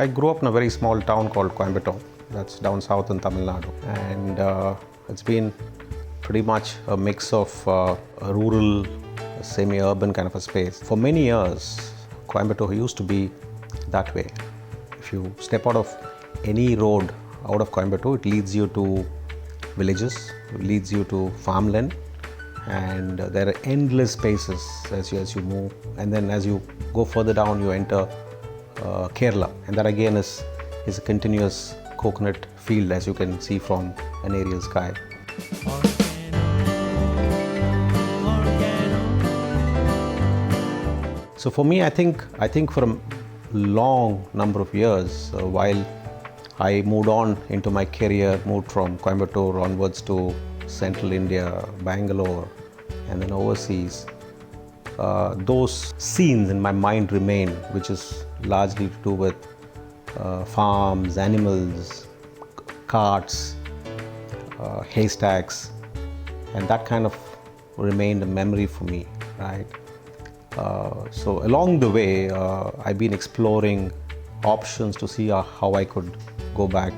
I grew up in a very small town called Coimbatore. That's down south in Tamil Nadu. And it's been pretty much a mix of a rural, semi-urban kind of a space. For many years, Coimbatore used to be that way. If you step out of any road out of Coimbatore, it leads you to villages, it leads you to farmland, and there are endless spaces as you move. And then as you go further down, you enter Kerala, and that again is a continuous coconut field, as you can see from an aerial sky. So for me, I think for a long number of years, while I moved on into my career, moved from Coimbatore onwards to central India, Bangalore, and then overseas, those scenes in my mind remain, which is largely to do with farms, animals, carts, haystacks, and that kind of remained a memory for me, right? So along the way, I've been exploring options to see how I could go back,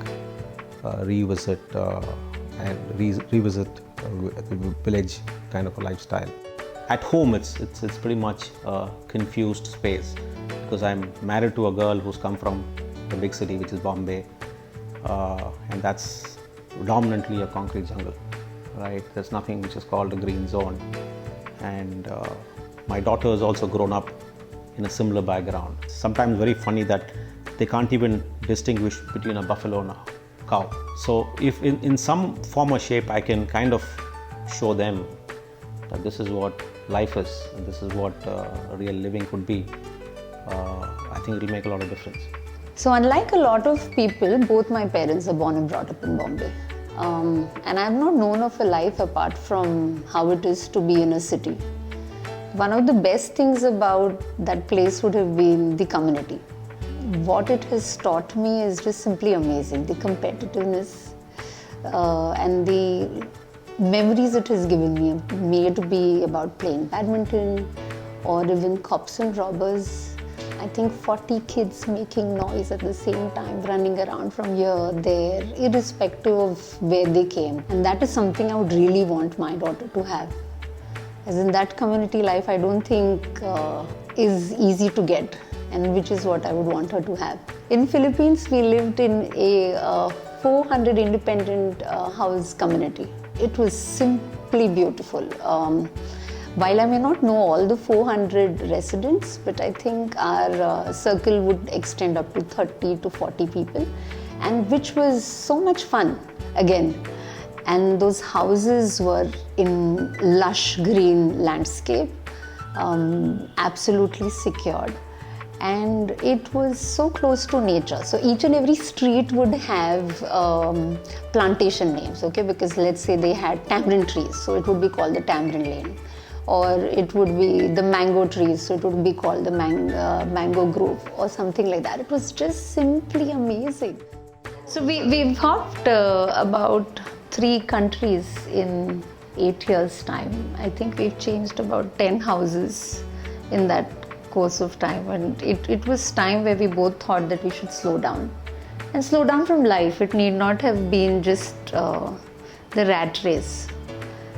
revisit revisit the village kind of a lifestyle. At home, it's pretty much a confused space because I'm married to a girl who's come from the big city, which is Bombay, and that's predominantly a concrete jungle, right? There's nothing which is called a green zone, and my daughter has also grown up in a similar background. Sometimes very funny that they can't even distinguish between a buffalo and a cow. So if in some form or shape I can kind of show them that this is what life is and this is what real living could be, I think it will make a lot of difference. So unlike a lot of people, both my parents are born and brought up in Bombay. And I have not known of a life apart from how it is to be in a city. One of the best things about that place would have been the community. What it has taught me is just simply amazing. The competitiveness and the memories it has given me, may it be about playing badminton or even cops and robbers. I think 40 kids making noise at the same time, running around from here, there, irrespective of where they came. And that is something I would really want my daughter to have. As in, that community life, I don't think is easy to get, and which is what I would want her to have. In Philippines, we lived in a 400 independent house community. It was simply beautiful. While I may not know all the 400 residents, but I think our circle would extend up to 30 to 40 people, and which was so much fun again. And those houses were in lush green landscape, absolutely secured. And it was so close to nature. So each and every street would have plantation names, okay? Because let's say they had tamarind trees, so it would be called the tamarind lane. Or it would be the mango trees, so it would be called the mango grove or something like that. It was just simply amazing. So we've hopped about 3 countries in 8 years' time. I think we've changed about 10 houses in that course of time, and it was time where we both thought that we should slow down and slow down from life. It need not have been just the rat race.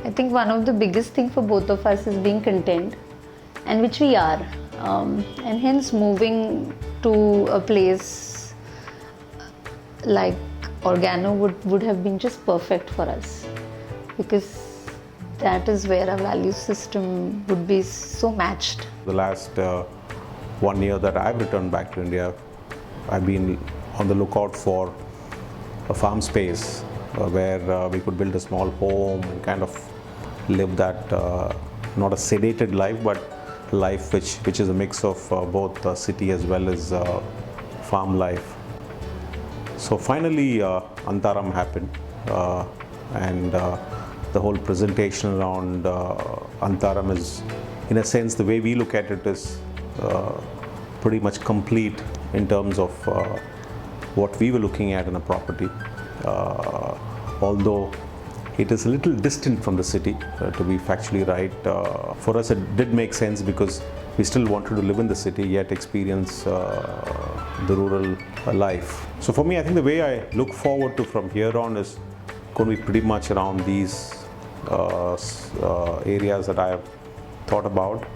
I think one of the biggest thing for both of us is being content, and which we are, and hence moving to a place like Organo would have been just perfect for us, because that is where our value system would be so matched. The last 1 year that I've returned back to India, I've been on the lookout for a farm space where we could build a small home and kind of live that, not a sedated life, but life which is a mix of both city as well as farm life. So finally Antharam happened, and the whole presentation around Antharam is, in a sense, the way we look at it is pretty much complete in terms of what we were looking at in a property. Although it is a little distant from the city, to be factually right. For us it did make sense because we still wanted to live in the city yet experience the rural life. So for me, I think the way I look forward to from here on is going to be pretty much around these areas that I have thought about.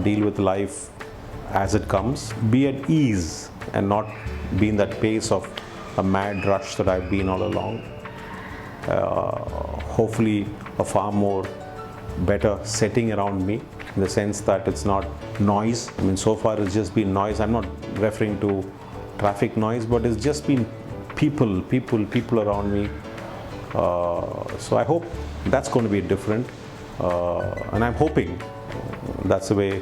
Deal with life as it comes, be at ease and not be in that pace of a mad rush that I've been all along. Hopefully a far more better setting around me, in the sense that it's not noise. I mean, so far it's just been noise. I'm not referring to traffic noise, but it's just been people around me. So I hope that's going to be different, and I'm hoping that's the way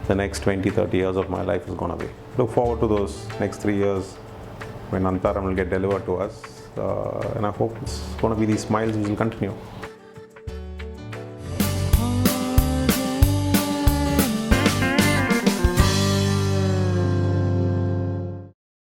the next 20-30 years of my life is going to be. Look forward to those next 3 years when Antharam will get delivered to us, and I hope it's going to be these smiles which will continue.